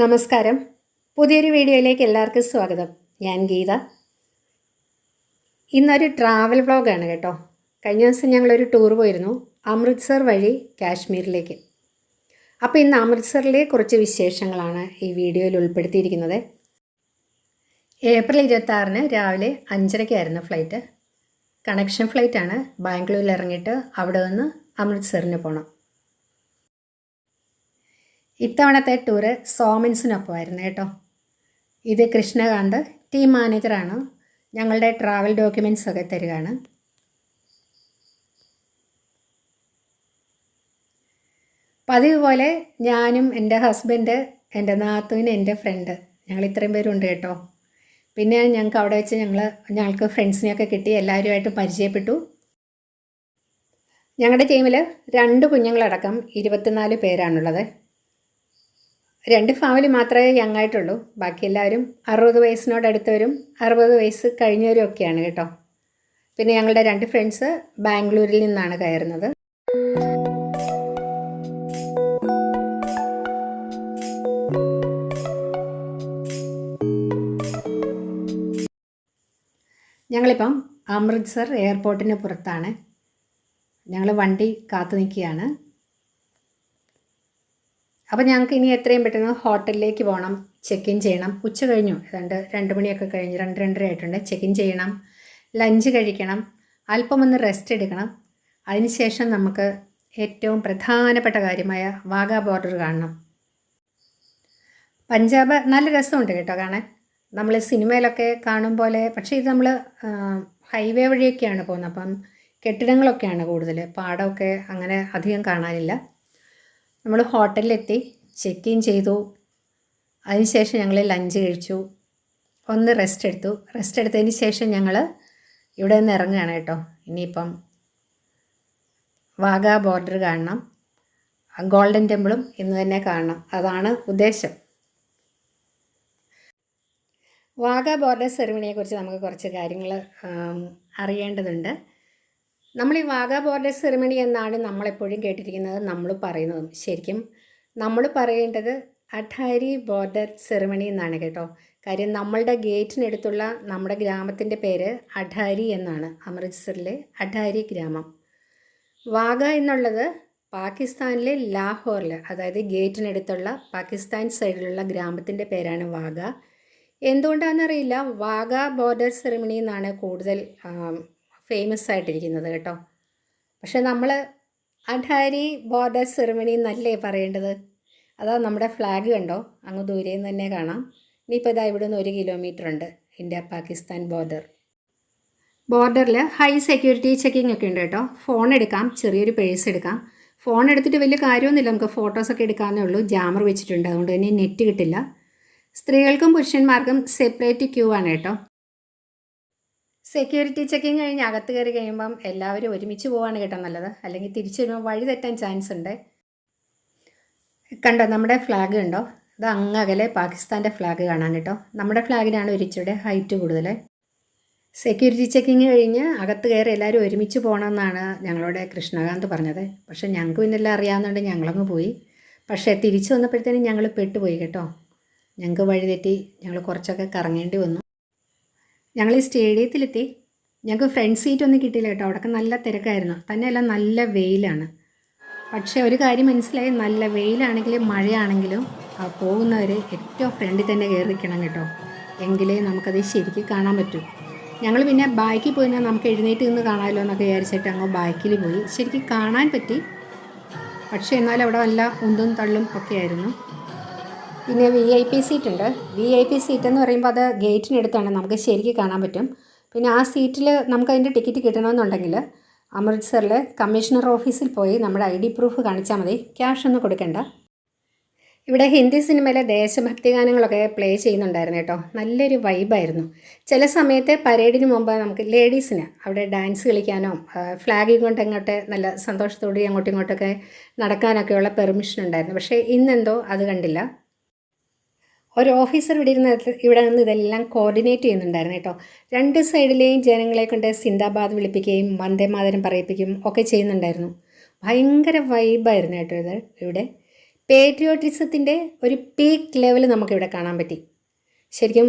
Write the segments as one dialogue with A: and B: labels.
A: നമസ്കാരം. പുതിയൊരു വീഡിയോയിലേക്ക് എല്ലാവർക്കും സ്വാഗതം. ഞാൻ ഗീത. ഇന്നൊരു ട്രാവൽ വ്ളോഗാണ് കേട്ടോ. കഴിഞ്ഞ ദിവസം ഞങ്ങളൊരു ടൂർ പോയിരുന്നു, അമൃത്സർ വഴി കാശ്മീരിലേക്ക്. അപ്പോൾ ഇന്ന് അമൃത്സറിലെ കുറച്ച് വിശേഷങ്ങളാണ് ഈ വീഡിയോയിൽ ഉൾപ്പെടുത്തിയിരിക്കുന്നത്. ഏപ്രിൽ 26 രാവിലെ 5:30 ഫ്ലൈറ്റ്. കണക്ഷൻ ഫ്ലൈറ്റാണ്. ബാംഗ്ലൂരിൽ ഇറങ്ങിയിട്ട് അവിടെ നിന്ന് അമൃത്സറിന് പോകണം. ഇത്തവണത്തെ ടൂറ് സോമൻസിനൊപ്പമായിരുന്നു കേട്ടോ. ഇത് കൃഷ്ണകാന്ത് ടീം മാനേജറാണ്. ഞങ്ങളുടെ ട്രാവൽ ഡോക്യുമെൻറ്റ്സ് ഒക്കെ തരികയാണ്. പതിവ് പോലെ ഞാനും എൻ്റെ ഹസ്ബൻഡ്, എൻ്റെ നാത്തൂന്, എൻ്റെ ഫ്രണ്ട്, ഞങ്ങൾ ഇത്രയും പേരുണ്ട് കേട്ടോ. പിന്നെ ഞങ്ങൾക്ക് അവിടെ വെച്ച് ഞങ്ങൾക്ക് ഫ്രണ്ട്സിനെയൊക്കെ കിട്ടി, എല്ലാവരുമായിട്ട് പരിചയപ്പെട്ടു. ഞങ്ങളുടെ ടീമിൽ 2 കുഞ്ഞുങ്ങളടക്കം 24 പേരാണുള്ളത്. 2 ഫാമിലി മാത്രമേ യങ് ആയിട്ടുള്ളൂ. ബാക്കി എല്ലാവരും 60 വയസ്സിനോടടുത്തവരും 60 വയസ്സ് കഴിഞ്ഞവരും ഒക്കെയാണ് കേട്ടോ. പിന്നെ ഞങ്ങളുടെ 2 ഫ്രണ്ട്സ് ബാംഗ്ലൂരിൽ നിന്നാണ് കയറുന്നത്. ഞങ്ങളിപ്പം അമൃത്സർ എയർപോർട്ടിന് പുറത്താണ്. ഞങ്ങൾ വണ്ടി കാത്തു നിൽക്കുകയാണ്. അപ്പോൾ ഞങ്ങൾക്ക് ഇനി എത്രയും പെട്ടെന്ന് ഹോട്ടലിലേക്ക് പോകണം, ചെക്ക് ഇൻ ചെയ്യണം. ഉച്ച കഴിഞ്ഞു, ഏതാണ്ട് 2 മണിയൊക്കെ കഴിഞ്ഞ് 2-2:30 ആയിട്ടുണ്ട്. ചെക്ക് ഇൻ ചെയ്യണം, ലഞ്ച് കഴിക്കണം, അല്പം ഒന്ന് റെസ്റ്റ് എടുക്കണം. അതിനുശേഷം നമുക്ക് ഏറ്റവും പ്രധാനപ്പെട്ട കാര്യമായ വാഗാ ബോർഡർ കാണണം. പഞ്ചാബ് നല്ല രസമുണ്ട് കേട്ടോ കാണാൻ. നമ്മൾ സിനിമയിലൊക്കെ കാണും പോലെ. പക്ഷേ ഇത് നമ്മൾ ഹൈവേ വഴിയൊക്കെയാണ് പോകുന്നത്. അപ്പം കെട്ടിടങ്ങളൊക്കെയാണ് കൂടുതൽ, പാടമൊക്കെ അങ്ങനെ അധികം കാണാനില്ല. നമ്മൾ ഹോട്ടലിലെത്തി, ചെക്ക് ഇൻ ചെയ്തു. അതിനുശേഷം ഞങ്ങൾ ലഞ്ച് കഴിച്ചു, ഒന്ന് റെസ്റ്റ് എടുത്തു. റെസ്റ്റ് എടുത്തതിന് ശേഷം ഞങ്ങൾ ഇവിടെ നിന്ന് ഇറങ്ങുകയാണ് കേട്ടോ. ഇനിയിപ്പം വാഗാ ബോർഡർ കാണണം, ഗോൾഡൻ ടെമ്പിളും ഇന്ന് തന്നെ കാണണം. അതാണ് ഉദ്ദേശം. വാഗാ ബോർഡർ സെറിമണിയെക്കുറിച്ച് നമുക്ക് കുറച്ച് കാര്യങ്ങൾ അറിയേണ്ടതുണ്ട്. നമ്മൾ ഈ വാഗാ ബോർഡർ സെറിമണി എന്നാണ് നമ്മളെപ്പോഴും കേട്ടിരിക്കുന്നത്, നമ്മൾ പറയുന്നതും. ശരിക്കും നമ്മൾ പറയേണ്ടത് അഠാരി ബോർഡർ സെറിമണി എന്നാണ് കേട്ടോ. കാര്യം നമ്മളുടെ ഗേറ്റിനടുത്തുള്ള നമ്മുടെ ഗ്രാമത്തിൻ്റെ പേര് അഠാരി എന്നാണ്. അമൃത്സറിലെ അഠാരി ഗ്രാമം. വാഗ എന്നുള്ളത് പാകിസ്ഥാനിലെ ലാഹോറിൽ, അതായത് ഗേറ്റിനടുത്തുള്ള പാകിസ്ഥാൻ സൈഡിലുള്ള ഗ്രാമത്തിൻ്റെ പേരാണ് വാഗ. എന്തുകൊണ്ടാണെന്നറിയില്ല, വാഗ ബോർഡർ സെറിമണി എന്നാണ് കൂടുതൽ ഫേമസ് ആയിട്ടിരിക്കുന്നത് കേട്ടോ. പക്ഷെ നമ്മൾ അഠാരി ബോർഡർ സെറിമണി എന്നല്ലേ പറയേണ്ടത്. അതാ നമ്മുടെ ഫ്ലാഗ് കണ്ടോ, അങ്ങ് ദൂരെ നിന്ന് തന്നെ കാണാം. ഇനിയിപ്പോൾ ഇതാ ഇവിടെ നിന്ന് 1 കിലോമീറ്റർ ഉണ്ട് ഇന്ത്യ പാകിസ്ഥാൻ ബോർഡർ. ബോർഡറിൽ ഹൈ സെക്യൂരിറ്റി ചെക്കിംഗ് ഒക്കെ ഉണ്ട് കേട്ടോ. ഫോൺ എടുക്കാം, ചെറിയൊരു പേഴ്സ് എടുക്കാം. ഫോൺ എടുത്തിട്ട് വലിയ കാര്യമൊന്നുമില്ല, നമുക്ക് ഫോട്ടോസൊക്കെ എടുക്കാമെന്നേ ഉള്ളൂ. ജാമർ വെച്ചിട്ടുണ്ട്, അതുകൊണ്ട് തന്നെ നെറ്റ് കിട്ടില്ല. സ്ത്രീകൾക്കും പുരുഷന്മാർക്കും സെപ്പറേറ്റ് ക്യൂ ആണ് കേട്ടോ. സെക്യൂരിറ്റി ചെക്കിങ് കഴിഞ്ഞ് അകത്ത് കയറി കഴിയുമ്പം എല്ലാവരും ഒരുമിച്ച് പോവാണ് കേട്ടോ നല്ലത്. അല്ലെങ്കിൽ തിരിച്ചു വരുമ്പോൾ വഴി തെറ്റാൻ ചാൻസ് ഉണ്ട്. കണ്ടോ നമ്മുടെ ഫ്ലാഗ് കണ്ടോ, ഇത് അങ്ങകലെ പാകിസ്ഥാൻ്റെ ഫ്ലാഗ് കാണാൻ കേട്ടോ. നമ്മുടെ ഫ്ലാഗിനാണ് ഒരിച്ചിടെ ഹൈറ്റ് കൂടുതൽ. സെക്യൂരിറ്റി ചെക്കിങ് കഴിഞ്ഞ് അകത്ത് കയറി എല്ലാവരും ഒരുമിച്ച് പോകണമെന്നാണ് ഞങ്ങളോട് കൃഷ്ണകാന്ത് പറഞ്ഞത്. പക്ഷേ ഞങ്ങൾക്ക് പിന്നെ എല്ലാം അറിയാവുന്നതുകൊണ്ട് ഞങ്ങളങ്ങ് പോയി. പക്ഷേ തിരിച്ചു വന്നപ്പോഴത്തേനും ഞങ്ങൾ പെട്ടുപോയി കേട്ടോ. ഞങ്ങൾക്ക് വഴി തെറ്റി, ഞങ്ങൾ കുറച്ചൊക്കെ കറങ്ങേണ്ടി വന്നു. ഞങ്ങൾ ഈ സ്റ്റേഡിയത്തിലെത്തി. ഞങ്ങൾക്ക് ഫ്രണ്ട് സീറ്റ് ഒന്നും കിട്ടിയില്ല കേട്ടോ. അവിടെയൊക്കെ നല്ല തിരക്കായിരുന്നു. തന്നെയല്ല നല്ല വെയിലാണ്. പക്ഷേ ഒരു കാര്യം മനസ്സിലായി, നല്ല വെയിലാണെങ്കിലും മഴയാണെങ്കിലും പോകുന്നവർ ഏറ്റവും ഫ്രണ്ടിൽ തന്നെ കയറിയിരിക്കണം കേട്ടോ. എങ്കിലേ നമുക്കത് ശരിക്കും കാണാൻ പറ്റൂ. ഞങ്ങൾ പിന്നെ ബാക്കിൽ പോയി നമുക്ക് എഴുന്നേറ്റ് നിന്ന് കാണാമല്ലോ എന്നൊക്കെ വിചാരിച്ചിട്ട് അങ്ങ് ബാക്കിൽ പോയി. ശരിക്കും കാണാൻ പറ്റി. പക്ഷേ എന്നാലും അവിടെ നല്ല ഉന്തും തള്ളും ഒക്കെ ആയിരുന്നു. പിന്നെ VIP സീറ്റ് ഉണ്ട്. VIP സീറ്റ് എന്ന് പറയുമ്പോൾ അത് ഗേറ്റിനടുത്താണ്, നമുക്ക് ശരിക്കും കാണാൻ പറ്റും. പിന്നെ ആ സീറ്റിൽ നമുക്കതിൻ്റെ ടിക്കറ്റ് കിട്ടണമെന്നുണ്ടെങ്കിൽ അമൃത്സറിൽ കമ്മീഷണർ ഓഫീസിൽ പോയി നമ്മുടെ ID പ്രൂഫ് കാണിച്ചാൽ മതി. ക്യാഷ് ഒന്നും കൊടുക്കണ്ട. ഇവിടെ ഹിന്ദി സിനിമയിലെ ദേശഭക്തി ഗാനങ്ങളൊക്കെ പ്ലേ ചെയ്യുന്നുണ്ടായിരുന്നു കേട്ടോ. നല്ലൊരു വൈബായിരുന്നു. ചില സമയത്ത് പരേഡിന് മുമ്പ് നമുക്ക് ലേഡീസിന് അവിടെ ഡാൻസ് കളിക്കാനോ ഫ്ലാഗ് കൊണ്ട് അങ്ങോട്ട് നല്ല സന്തോഷത്തോടെ അങ്ങോട്ടും ഇങ്ങോട്ടൊക്കെ നടക്കാനൊക്കെയുള്ള പെർമിഷൻ ഉണ്ടായിരുന്നു. പക്ഷേ ഇന്നെന്തോ അത് കണ്ടില്ല. ഒരു ഓഫീസർ ഇവിടെ നിന്ന് ഇതെല്ലാം കോർഡിനേറ്റ് ചെയ്യുന്നുണ്ടായിരുന്നു കേട്ടോ. 2 സൈഡിലെയും ജനങ്ങളെ കൊണ്ട് സിന്ദാബാദ് വിളിപ്പിക്കുകയും വന്ദേ മാതരം പറയിപ്പിക്കുകയും ഒക്കെ ചെയ്യുന്നുണ്ടായിരുന്നു. ഭയങ്കര വൈബായിരുന്നു കേട്ടോ ഇത് ഇവിടെ. പേട്രിയോട്ടിസത്തിൻ്റെ ഒരു പീക്ക് ലെവൽ നമുക്കിവിടെ കാണാൻ പറ്റി. ശരിക്കും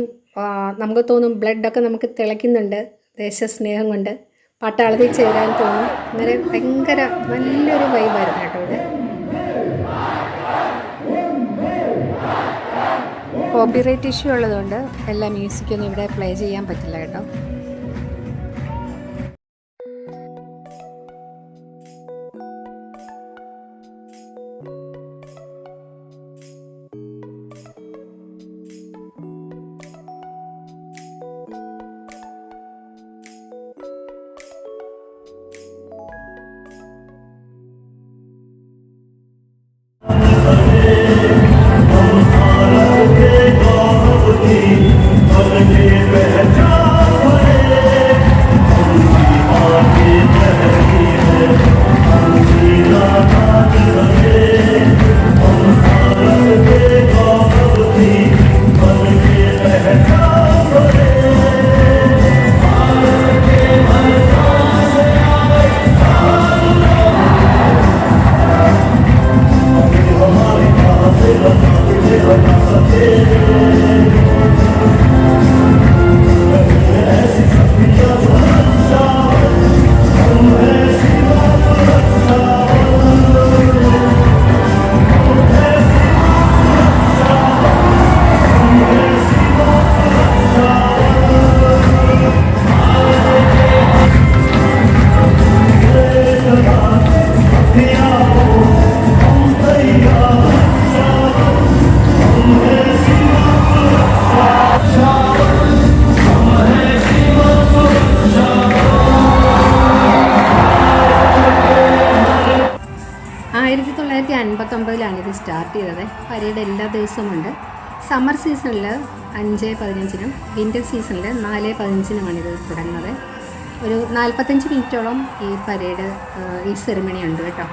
A: നമുക്ക് തോന്നും ബ്ലഡൊക്കെ നമുക്ക് തിളയ്ക്കുന്നുണ്ട് ദേശസ്നേഹം കൊണ്ട്, പട്ടാളത്തിൽ ചേരാൻ തോന്നും. അങ്ങനെ ഭയങ്കര നല്ലൊരു വൈബായിരുന്നു കേട്ടോ ഇവിടെ. കോപ്പിറൈറ്റ് ഇഷ്യൂ ഉള്ളതുകൊണ്ട് എല്ലാ മ്യൂസിക്കൊന്നും ഇവിടെ പ്ലേ ചെയ്യാൻ പറ്റില്ല കേട്ടോ. ഇത് സ്റ്റാർട്ട് ചെയ്തത്. പരേഡ് എല്ലാ ദിവസവും ഉണ്ട്. സമ്മർ സീസണിൽ 5:15-നും വിൻ്റർ സീസണിൽ 4:15-നുമാണ് ഇത് തുടങ്ങുന്നത്. ഒരു 45 മിനിറ്റോളം ഈ പരേഡ് ഈ സെറിമണി ഉണ്ട് കേട്ടോ.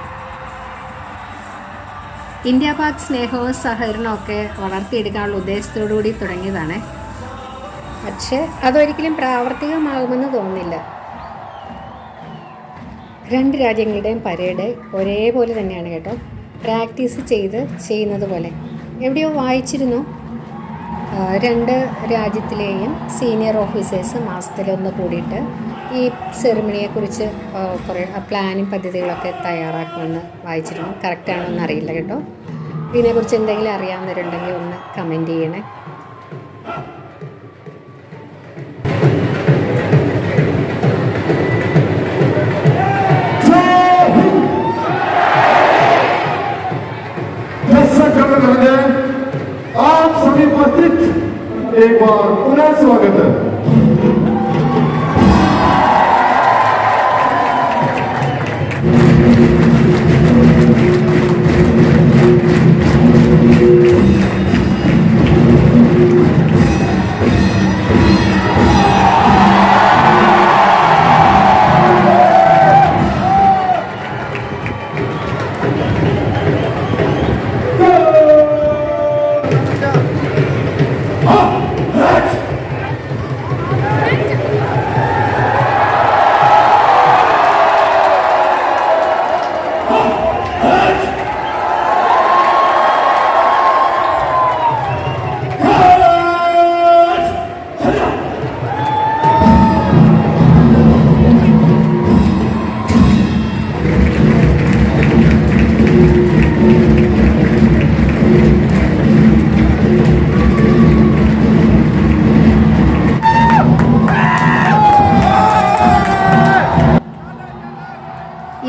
A: ഇന്ത്യ പാക് സ്നേഹവും സഹകരണവും ഒക്കെ വളർത്തിയെടുക്കാനുള്ള ഉദ്ദേശത്തോടു കൂടി തുടങ്ങിയതാണ്. പക്ഷേ അതൊരിക്കലും പ്രാവർത്തികമാകുമെന്ന് തോന്നുന്നില്ല. രണ്ട് രാജ്യങ്ങളുടെയും പരേഡ് ഒരേപോലെ തന്നെയാണ് കേട്ടോ. പ്രാക്ടീസ് ചെയ്യുന്നത് പോലെ. എവിടെയോ വായിച്ചിരുന്നു, രണ്ട് രാജ്യത്തിലെയും സീനിയർ ഓഫീസേഴ്സ് മാസത്തിലൊന്ന് കൂടിയിട്ട് ഈ സെറിമണിയെക്കുറിച്ച് കുറേ പ്ലാനും പദ്ധതികളൊക്കെ തയ്യാറാക്കുമെന്ന് വായിച്ചിരുന്നു. കറക്റ്റാണോ എന്നറിയില്ല കേട്ടോ. ഇതിനെക്കുറിച്ച് എന്തെങ്കിലും അറിയാവുന്നവരുണ്ടെങ്കിൽ ഒന്ന് കമൻറ്റ് ചെയ്യണേ.
B: आप सभी उपस्थित एक बार पुनः स्वागत है।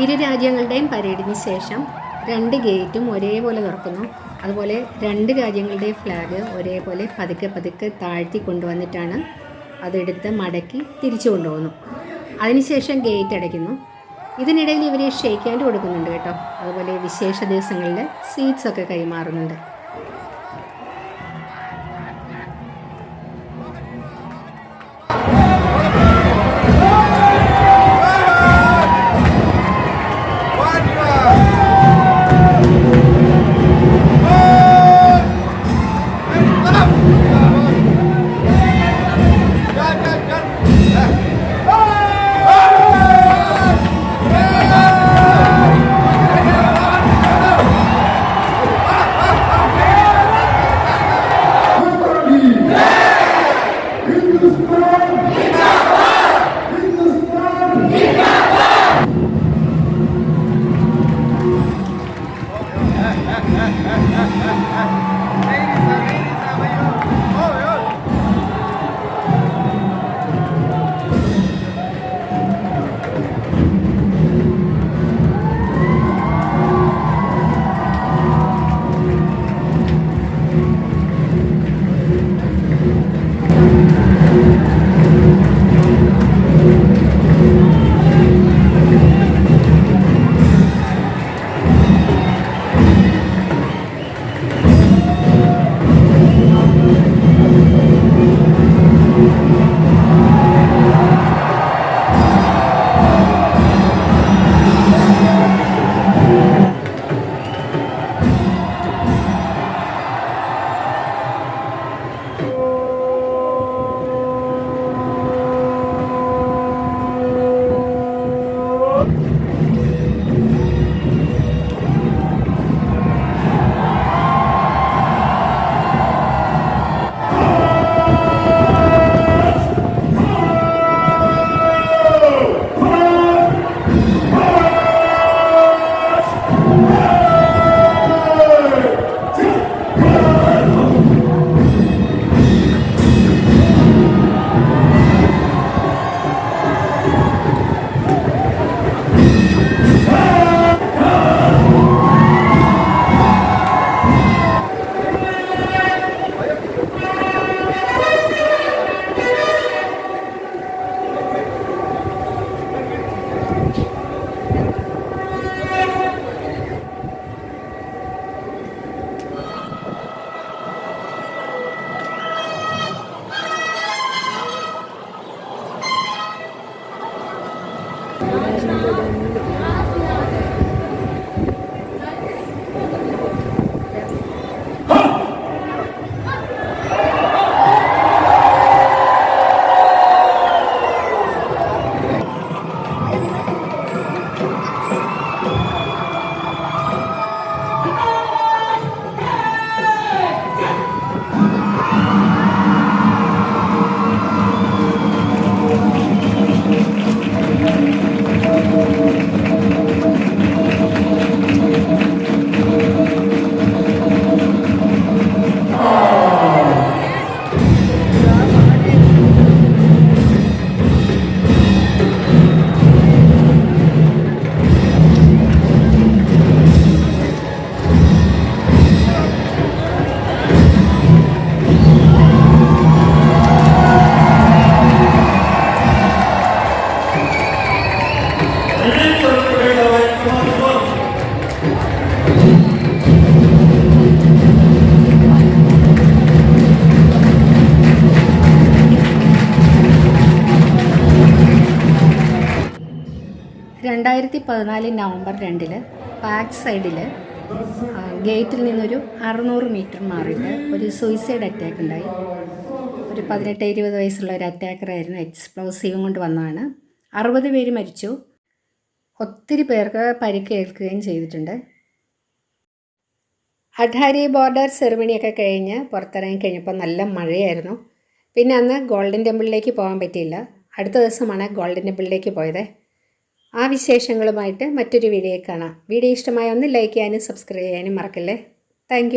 A: ഇരു രാജ്യങ്ങളുടെയും പരേഡിന് ശേഷം രണ്ട് ഗേറ്റും ഒരേപോലെ തുറക്കുന്നു. അതുപോലെ രണ്ട് രാജ്യങ്ങളുടെയും ഫ്ലാഗ് ഒരേപോലെ പതുക്കെ പതുക്കെ താഴ്ത്തി കൊണ്ടുവന്നിട്ടാണ് അതെടുത്ത് മടക്കി തിരിച്ചു കൊണ്ടുപോകുന്നു. അതിനുശേഷം ഗേറ്റ് അടയ്ക്കുന്നു. ഇതിനിടയിൽ ഇവർ ഷേക്ക് ഹാൻഡ് കൊടുക്കുന്നുണ്ട് കേട്ടോ. അതുപോലെ വിശേഷ ദിവസങ്ങളിൽ സ്വീറ്റ്സൊക്കെ കൈമാറുന്നുണ്ട്. 2014 നവംബർ 2 ബാക്ക് സൈഡിൽ ഗേറ്റിൽ നിന്നൊരു 600 മീറ്റർ മാറിയിട്ട് ഒരു സൂയിസൈഡ് അറ്റാക്ക് ഉണ്ടായി. ഒരു 18-20 വയസ്സുള്ള ഒരു അറ്റാക്കറായിരുന്നു. എക്സ്പ്ലോസീവും കൊണ്ട് വന്നതാണ്. 60 പേര് മരിച്ചു, ഒത്തിരി പേർക്ക് പരിക്കേൽക്കുകയും ചെയ്തിട്ടുണ്ട്. അഡാരി ബോർഡർ സെറിമണിയൊക്കെ കഴിഞ്ഞ് പുറത്തിറങ്ങി കഴിഞ്ഞപ്പോൾ നല്ല മഴയായിരുന്നു. പിന്നെ അന്ന് ഗോൾഡൻ ടെമ്പിളിലേക്ക് പോകാൻ പറ്റിയില്ല. അടുത്ത ദിവസമാണ് ഗോൾഡൻ ടെമ്പിളിലേക്ക് പോയത്. ആ വിശേഷങ്ങളുമായിട്ട് മറ്റൊരു വീഡിയോ കാണാം. വീഡിയോ ഇഷ്ടമായ ഒന്ന് ലൈക്ക് ചെയ്യാനും സബ്സ്ക്രൈബ് ചെയ്യാനും മറക്കല്ലേ. താങ്ക്